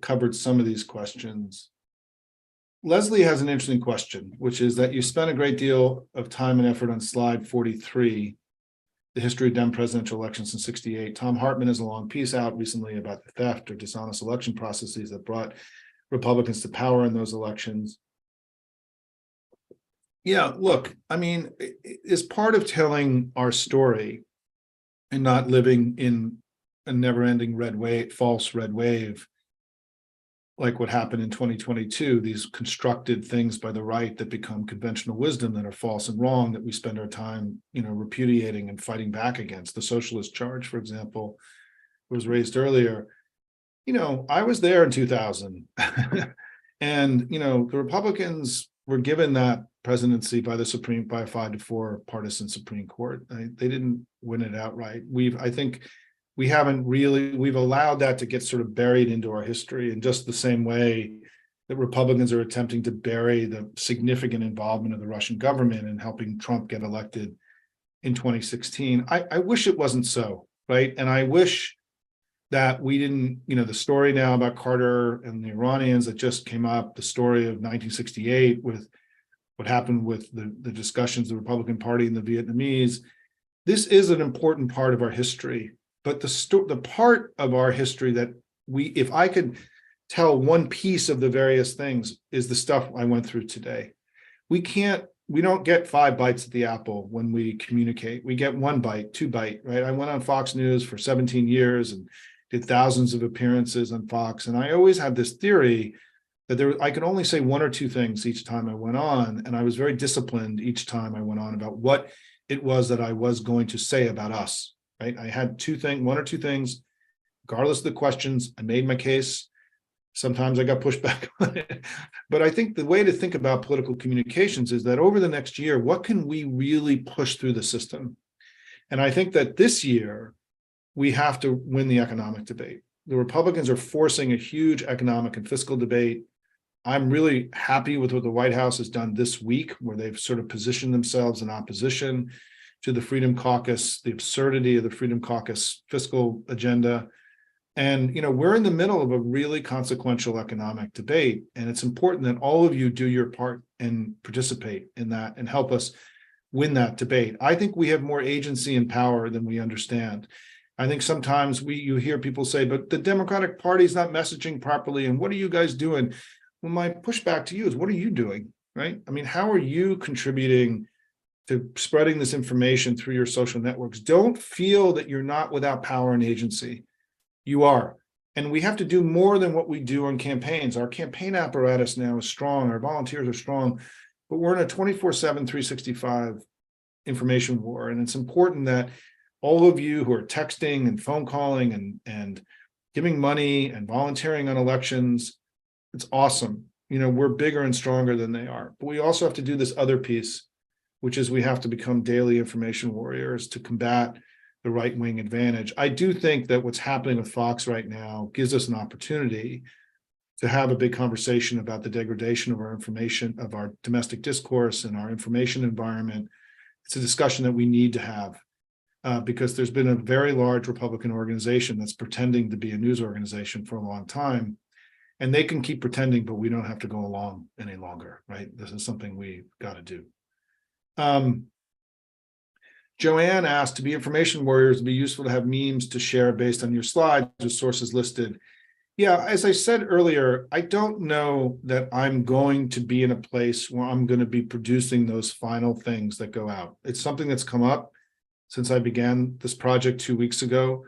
A: covered some of these questions. Leslie has an interesting question, which is that you spent a great deal of time and effort on slide 43, the history of Dem presidential elections in '68. Tom Hartman has a long piece out recently about the theft or dishonest election processes that brought Republicans to power in those elections. Yeah, look, I mean, as part of telling our story and not living in a never-ending false red wave, like what happened in 2022, these constructed things by the right that become conventional wisdom that are false and wrong, that we spend our time, repudiating and fighting back against. The socialist charge, for example, was raised earlier. I was there in 2000 and, the Republicans were given that presidency by a 5-4 partisan Supreme Court. They didn't win it outright. I think we've allowed that to get sort of buried into our history in just the same way that Republicans are attempting to bury the significant involvement of the Russian government in helping Trump get elected in 2016. I wish it wasn't so, right? And I wish that we didn't, the story now about Carter and the Iranians that just came up, the story of 1968 with what happened with the discussions of the Republican Party and the Vietnamese. This is an important part of our history, but the part of our history that if I could tell one piece of the various things, is the stuff I went through today. We don't get 5 bites at the apple when we communicate. We get 1 bite, 2 bite, right? I went on Fox News for 17 years and did thousands of appearances on Fox. And I always had this theory that I could only say 1 or 2 things each time I went on. And I was very disciplined each time I went on about what it was that I was going to say about us, right? I had 1 or 2 things, regardless of the questions. I made my case. Sometimes I got pushed back on it. But I think the way to think about political communications is that over the next year, what can we really push through the system? And I think that this year, we have to win the economic debate. The Republicans are forcing a huge economic and fiscal debate. I'm really happy with what the White House has done this week, where they've sort of positioned themselves in opposition to the Freedom Caucus, the absurdity of the Freedom Caucus fiscal agenda. And, we're in the middle of a really consequential economic debate. And it's important that all of you do your part and participate in that and help us win that debate. I think we have more agency and power than we understand. I think sometimes you hear people say, but the Democratic Party is not messaging properly. And what are you guys doing? Well, my pushback to you is, what are you doing, right? I mean, how are you contributing to spreading this information through your social networks? Don't feel that you're not without power and agency. You are. And we have to do more than what we do on campaigns. Our campaign apparatus now is strong. Our volunteers are strong, but we're in a 24/7, 365 information war. And it's important that all of you who are texting and phone calling and giving money and volunteering on elections, it's awesome. We're bigger and stronger than they are. But we also have to do this other piece, which is we have to become daily information warriors to combat the right-wing advantage. I do think that what's happening with Fox right now gives us an opportunity to have a big conversation about the degradation of our information, of our domestic discourse and our information environment. It's a discussion that we need to have because there's been a very large Republican organization that's pretending to be a news organization for a long time. And they can keep pretending, but we don't have to go along any longer, right? This is something we've got to do. Joanne asked, to be information warriors, it'd be useful to have memes to share based on your slides with sources listed. Yeah, as I said earlier, I don't know that I'm going to be in a place where I'm going to be producing those final things that go out. It's something that's come up since I began this project 2 weeks ago.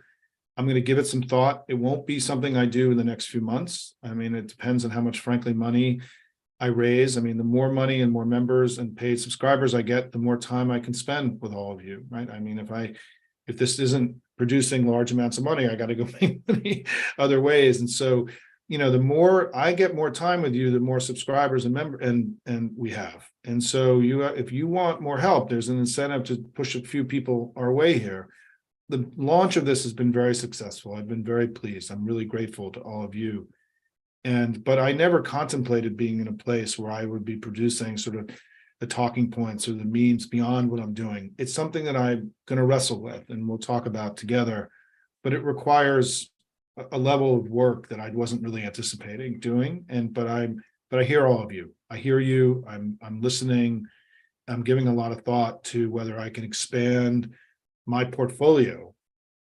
A: I'm going to give it some thought. It won't be something I do in the next few months. I mean, it depends on how much, frankly, money I raise. I mean, the more money and more members and paid subscribers I get, the more time I can spend with all of you, right? I mean, if this isn't producing large amounts of money, I got to go make money other ways. And so, the more I get more time with you, the more subscribers and we have. And so if you want more help, there's an incentive to push a few people our way here. The launch of this has been very successful. I've been very pleased. I'm really grateful to all of you. But I never contemplated being in a place where I would be producing sort of the talking points or the memes beyond what I'm doing. It's something that I'm going to wrestle with and we'll talk about together, but it requires a level of work that I wasn't really anticipating doing. But I hear all of you. I hear you. I'm listening. I'm giving a lot of thought to whether I can expand my portfolio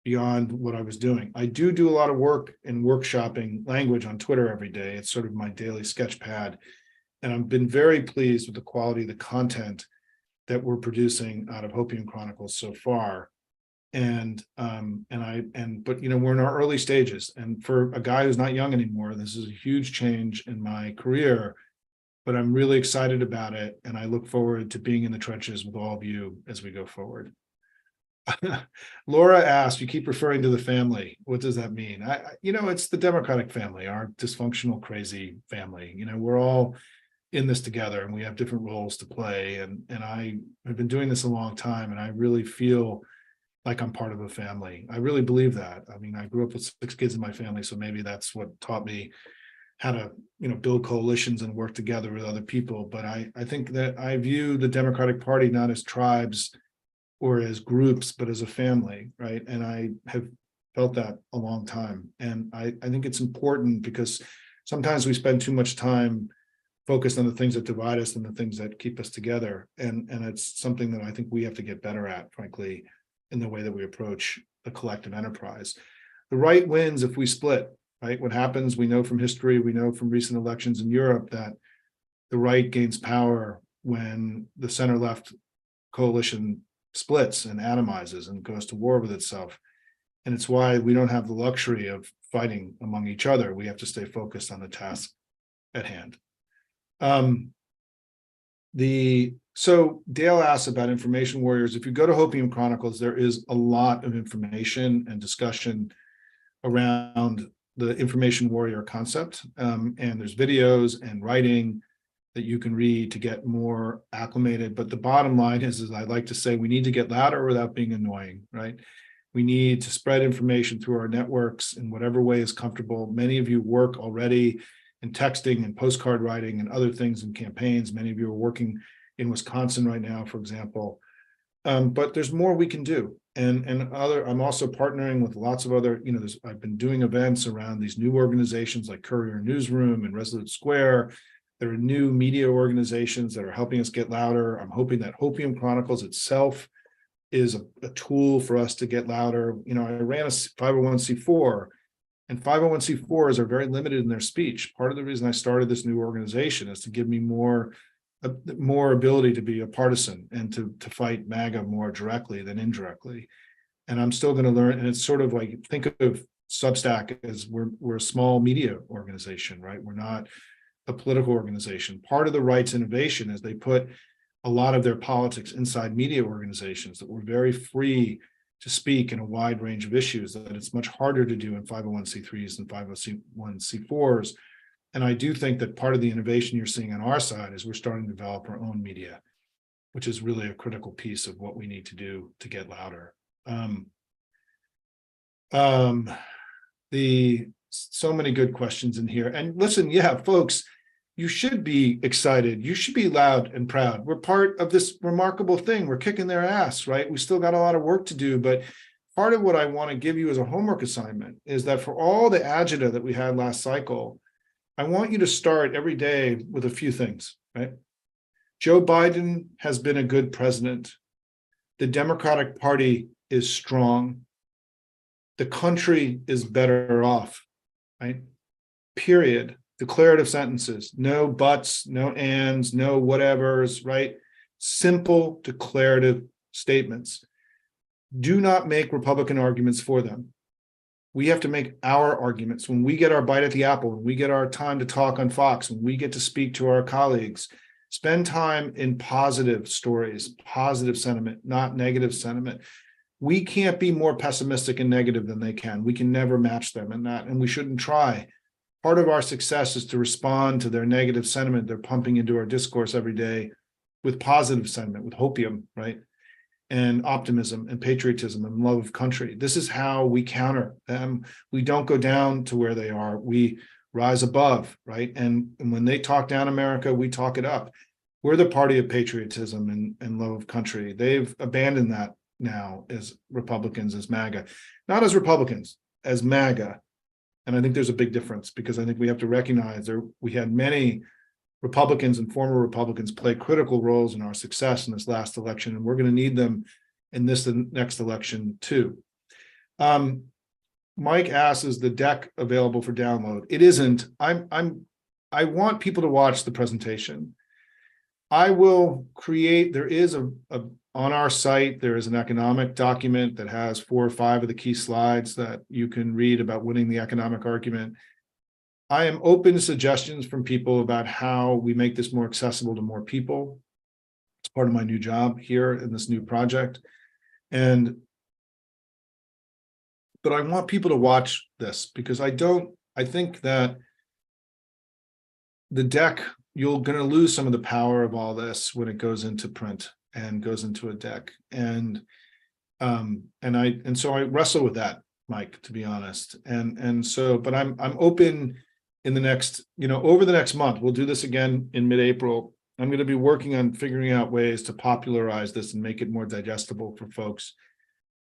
A: beyond what I was doing. I do a lot of work in workshopping language on Twitter every day. It's sort of my daily sketch pad. And I've been very pleased with the quality of the content that we're producing out of Hopium Chronicles so far. But we're in our early stages. And for a guy who's not young anymore, this is a huge change in my career, but I'm really excited about it. And I look forward to being in the trenches with all of you as we go forward. Laura asked, you keep referring to the family. What does that mean? It's the Democratic family, our dysfunctional, crazy family. We're all in this together and we have different roles to play. And I have been doing this a long time and I really feel like I'm part of a family. I really believe that. I mean, I grew up with 6 kids in my family, so maybe that's what taught me how to, build coalitions and work together with other people. But I think that I view the Democratic Party not as tribes or as groups, but as a family, right? And I have felt that a long time. And I think it's important because sometimes we spend too much time focused on the things that divide us and the things that keep us together. And it's something that I think we have to get better at, frankly, in the way that we approach the collective enterprise. The right wins if we split, right? What happens, we know from history, we know from recent elections in Europe that the right gains power when the center-left coalition splits and atomizes and goes to war with itself. And it's why we don't have the luxury of fighting among each other. We have to stay focused on the task at hand. So Dale asks about information warriors. If you go to Hopium Chronicles, there is a lot of information and discussion around the information warrior concept. And there's videos and writing that you can read to get more acclimated. But the bottom line is I like to say, we need to get louder without being annoying, right? We need to spread information through our networks in whatever way is comfortable. Many of you work already in texting and postcard writing and other things in campaigns. Many of you are working in Wisconsin right now, for example. But there's more we can do. I'm also partnering with lots of other, I've been doing events around these new organizations like Courier Newsroom and Resolute Square. There are new media organizations that are helping us get louder. I'm hoping that Hopium Chronicles itself is a tool for us to get louder. I ran a 501c4, and 501c4s are very limited in their speech. Part of the reason I started this new organization is to give me more ability to be a partisan and to fight MAGA more directly than indirectly. And I'm still going to learn. And it's sort of like, think of Substack as we're a small media organization, right? We're not a political organization. Part of the right's innovation is they put a lot of their politics inside media organizations that were very free to speak in a wide range of issues that it's much harder to do in 501c3s and 501c4s. And I do think that part of the innovation you're seeing on our side is we're starting to develop our own media, which is really a critical piece of what we need to do to get louder. So many good questions in here. And listen, yeah, folks, you should be excited. You should be loud and proud. We're part of this remarkable thing. We're kicking their ass, right? We still got a lot of work to do, but part of what I want to give you as a homework assignment is that for all the agita that we had last cycle, I want you to start every day with a few things, right? Joe Biden has been a good president. The Democratic Party is strong. The country is better off, right? period, declarative sentences, no buts, no ands, no whatevers, right? Simple declarative statements. Do not make Republican arguments for them. We have to make our arguments. When we get our bite at the apple, when we get our time to talk on Fox, when we get to speak to our colleagues, spend time in positive stories, positive sentiment, not negative sentiment. We can't be more pessimistic and negative than they can. We can never match them in that, and we shouldn't try. Part of our success is to respond to their negative sentiment they're pumping into our discourse every day with positive sentiment, with hopium, right? And optimism and patriotism and love of country. This is how we counter them. We don't go down to where they are. We rise above, right? And when they talk down America, we talk it up. We're the party of patriotism and love of country. They've abandoned that now as Republicans, as MAGA. Not as Republicans, as MAGA. And I think there's a big difference, because I think we have to recognize we had many Republicans and former Republicans play critical roles in our success in this last election, and we're going to need them in the next election too. Mike asks, is the deck available for download? It isn't. I want people to watch the presentation. I will create, there is on our site, there is an economic document that has 4 or 5 of the key slides that you can read about winning the economic argument. I am open to suggestions from people about how we make this more accessible to more people. It's part of my new job here in this new project. But I want people to watch this, because I think that the deck, you're going to lose some of the power of all this when it goes into print and goes into a deck. And so I wrestle with that, Mike, to be honest. But I'm open. In the next, over the next month, we'll do this again in mid-April. I'm going to be working on figuring out ways to popularize this and make it more digestible for folks.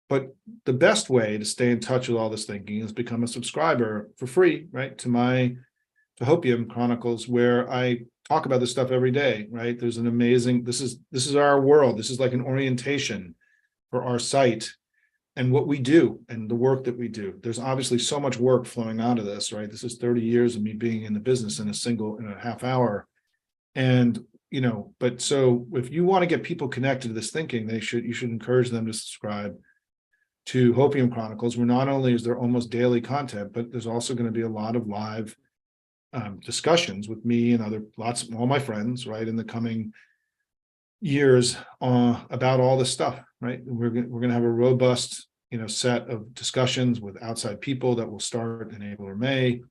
A: But the best way to stay in touch with all this thinking is become a subscriber for free, right? To Hopium Chronicles, where I talk about this stuff every day, right? There's an amazing, this is our world. This is like an orientation for our site and what we do and the work that we do. There's obviously so much work flowing out of this, right? This is 30 years of me being in the business in a half hour. And, but so if you want to get people connected to this thinking, you should encourage them to subscribe to Hopium Chronicles, where not only is there almost daily content, but there's also going to be a lot of live discussions with me and all my friends, right, in the coming years about all this stuff, right? We're going to have a robust, set of discussions with outside people that will start in April or May.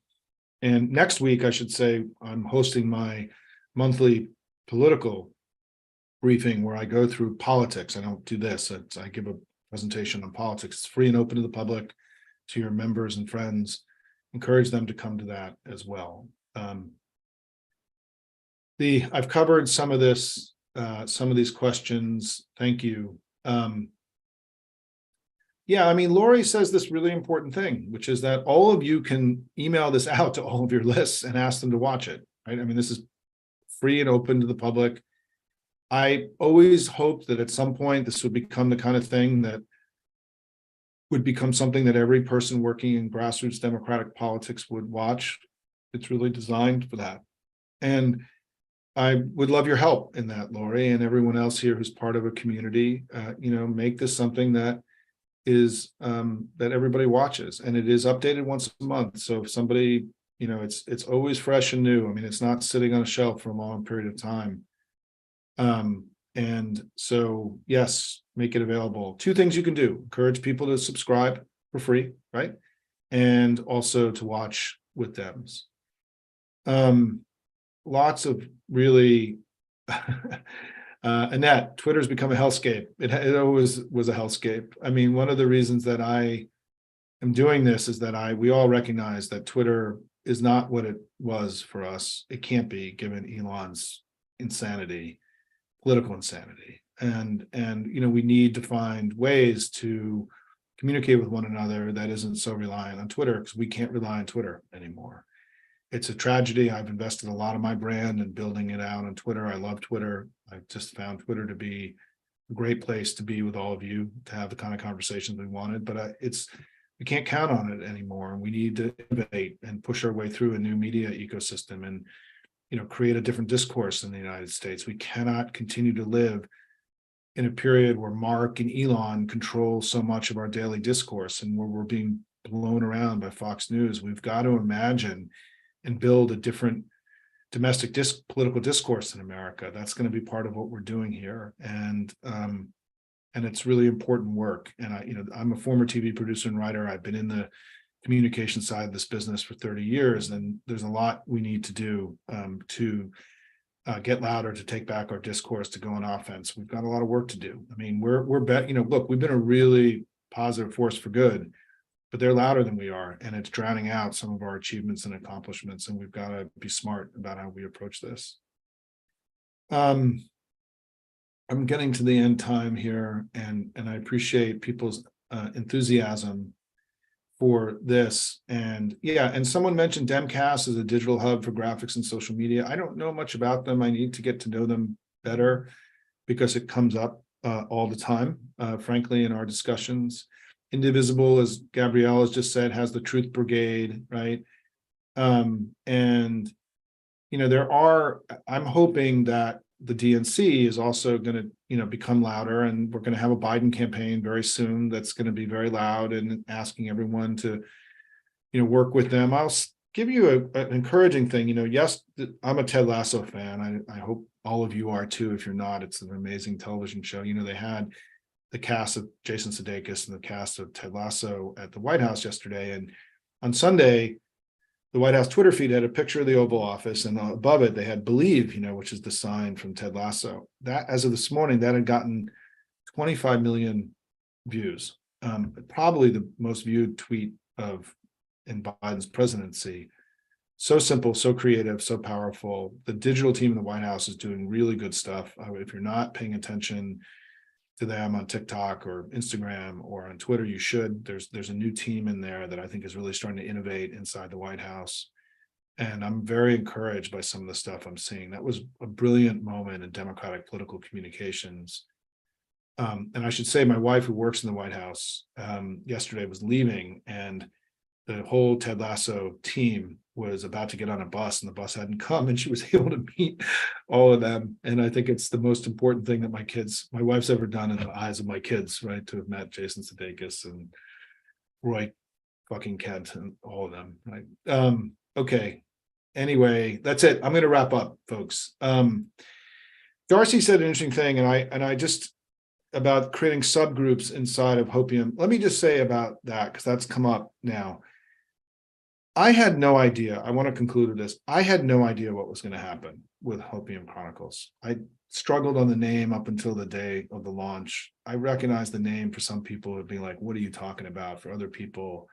A: And next week, I should say, I'm hosting my monthly political briefing where I go through politics. I don't do this. I give a presentation on politics. It's free and open to the public, to your members and friends. Encourage them to come to that as well. I've covered some of this, some of these questions. Thank you. Lori says this really important thing, which is that all of you can email this out to all of your lists and ask them to watch it, right? This is free and open to the public. I always hoped that at some point this would become the kind of thing that would become something that every person working in grassroots democratic politics would watch. It's really designed for that. And I would love your help in that, Lori, and everyone else here who's part of a community. Make this something that is that everybody watches, and it is updated once a month. So if somebody, it's always fresh and new. It's not sitting on a shelf for a long period of time. And so, yes, make it available. 2 things you can do: encourage people to subscribe for free, right? And also to watch with Dems. Lots of really Annette, Twitter's become a hellscape. It always was a hellscape. One of the reasons that I am doing this is that we all recognize that Twitter is not what it was for us. It can't be, given Elon's insanity, political insanity. And we need to find ways to communicate with one another that isn't so reliant on Twitter, because we can't rely on Twitter anymore. It's a tragedy. I've invested a lot of my brand in building it out on Twitter. I love Twitter. I just found Twitter to be a great place to be with all of you, to have the kind of conversations we wanted. But we can't count on it anymore. And we need to innovate and push our way through a new media ecosystem and, create a different discourse in the United States. We cannot continue to live in a period where Mark and Elon control so much of our daily discourse and where we're being blown around by Fox News. We've got to imagine and build a different domestic political discourse in America. That's going to be part of what we're doing here. And it's really important work. And I'm a former TV producer and writer. I've been in the communication side of this business for 30 years, and there's a lot we need to do to get louder, to take back our discourse, to go on offense. We've got a lot of work to do. I mean, look, we've been a really positive force for good, but they're louder than we are, and it's drowning out some of our achievements and accomplishments, and we've got to be smart about how we approach this. I'm getting to the end time here, and I appreciate people's enthusiasm for this. And someone mentioned DemCast as a digital hub for graphics and social media. I don't know much about them. I need to get to know them better because it comes up all the time, frankly, in our discussions. Indivisible, as Gabrielle has just said, has the Truth Brigade, right? I'm hoping that the DNC is also going to, become louder, and we're going to have a Biden campaign very soon that's going to be very loud and asking everyone to, work with them. I'll give you an encouraging thing. Yes, I'm a Ted Lasso fan. I hope all of you are too. If you're not, it's an amazing television show. They had the cast of Jason Sudeikis and the cast of Ted Lasso at the White House yesterday. And on Sunday, the White House Twitter feed had a picture of the Oval Office, and above it, they had "Believe," which is the sign from Ted Lasso. That, as of this morning, that had gotten 25 million views. Probably the most viewed tweet in Biden's presidency. So simple, so creative, so powerful. The digital team in the White House is doing really good stuff. If you're not paying attention to them on TikTok or Instagram or on Twitter, you should. There's a new team in there that I think is really starting to innovate inside the White House. And I'm very encouraged by some of the stuff I'm seeing. That was a brilliant moment in democratic political communications. And I should say, my wife, who works in the White House, yesterday was leaving, and the whole Ted Lasso team was about to get on a bus, and the bus hadn't come, and she was able to meet all of them. And I think it's the most important thing that my wife's ever done in the eyes of my kids, right? To have met Jason Sudeikis and Roy fucking Kent and all of them, right? Okay. Anyway, that's it. I'm going to wrap up, folks. Darcy said an interesting thing, and I just about creating subgroups inside of Hopium. Let me just say about that, because that's come up now. I had no idea. I want to conclude with this. I had no idea what was going to happen with Hopium Chronicles. I struggled on the name up until the day of the launch. I recognized the name. For some people, it'd be like, what are you talking about? For other people,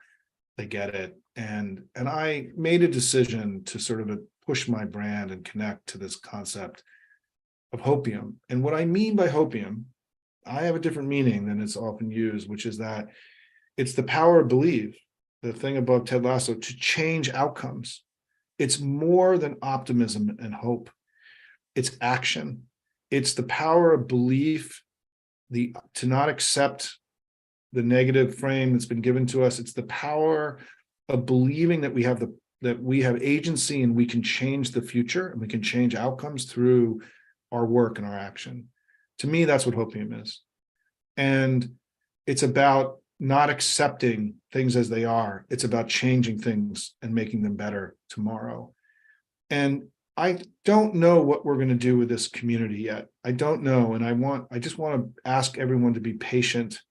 A: they get it. And I made a decision to sort of push my brand and connect to this concept of Hopium. And what I mean by Hopium, I have a different meaning than it's often used, which is that it's the power of belief, the thing above Ted Lasso, to change outcomes. It's more than optimism and hope. It's action. It's the power of belief, to not accept the negative frame that's been given to us. It's the power of believing that we have agency, and we can change the future, and we can change outcomes through our work and our action. To me, that's what Hopium is. And it's about not accepting things as they are. It's about changing things and making them better tomorrow. And I don't know what we're going to do with this community yet. I don't know. And I just want to ask everyone to be patient,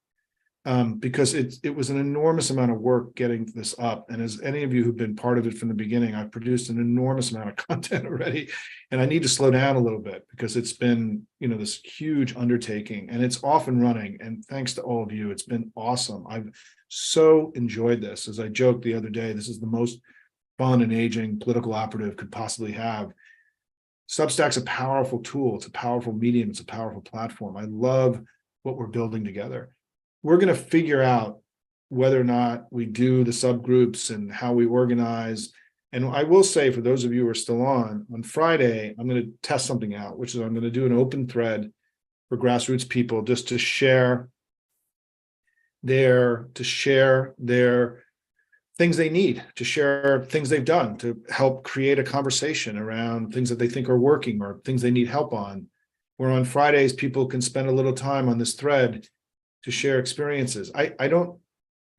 A: because it was an enormous amount of work getting this up. And as any of you who've been part of it from the beginning, I've produced an enormous amount of content already, and I need to slow down a little bit, because it's been, this huge undertaking, and it's off and running. And thanks to all of you, it's been awesome. I've so enjoyed this. As I joked the other day, this is the most fun an aging political operative could possibly have. Substack's a powerful tool. It's a powerful medium. It's a powerful platform. I love what we're building together. We're going to figure out whether or not we do the subgroups and how we organize. And I will say, for those of you who are still on Friday, I'm going to test something out, which is I'm going to do an open thread for grassroots people, just to share there to share their things they need, to share things they've done, to help create a conversation around things that they think are working or things they need help on. Where on Fridays, people can spend a little time on this thread to share experiences. I don't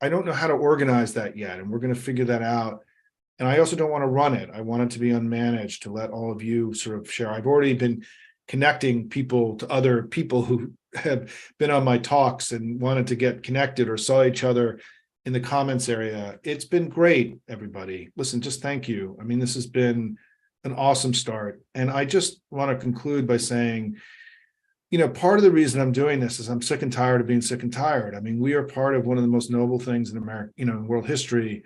A: know how to organize that yet, and we're going to figure that out. And I also don't want to run it. I want it to be unmanaged, to let all of you sort of share. I've already been connecting people to other people who have been on my talks and wanted to get connected or saw each other in the comments area. It's been great, everybody. Listen, just thank you. I mean, this has been an awesome start. And I just want to conclude by saying, part of the reason I'm doing this is I'm sick and tired of being sick and tired. I mean, we are part of one of the most noble things in America, in world history.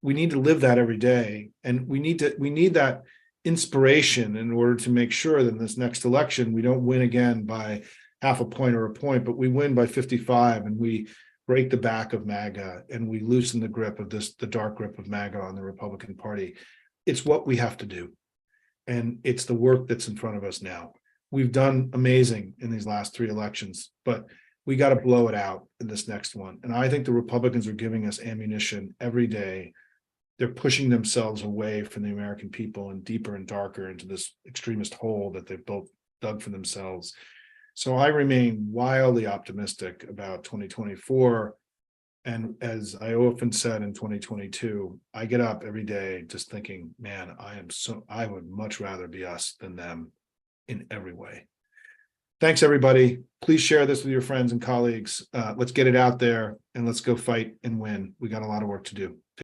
A: We need to live that every day. And we need that inspiration in order to make sure that in this next election, we don't win again by half a point or a point, but we win by 55 and we break the back of MAGA and we loosen the grip of the dark grip of MAGA on the Republican Party. It's what we have to do. And it's the work that's in front of us now. We've done amazing in these last 3 elections, but we got to blow it out in this next one. And I think the Republicans are giving us ammunition every day. They're pushing themselves away from the American people and deeper and darker into this extremist hole that they've dug for themselves. So I remain wildly optimistic about 2024. And as I often said in 2022, I get up every day just thinking, man, I would much rather be us than them in every way. Thanks, everybody. Please share this with your friends and colleagues. Let's get it out there and let's go fight and win. We got a lot of work to do.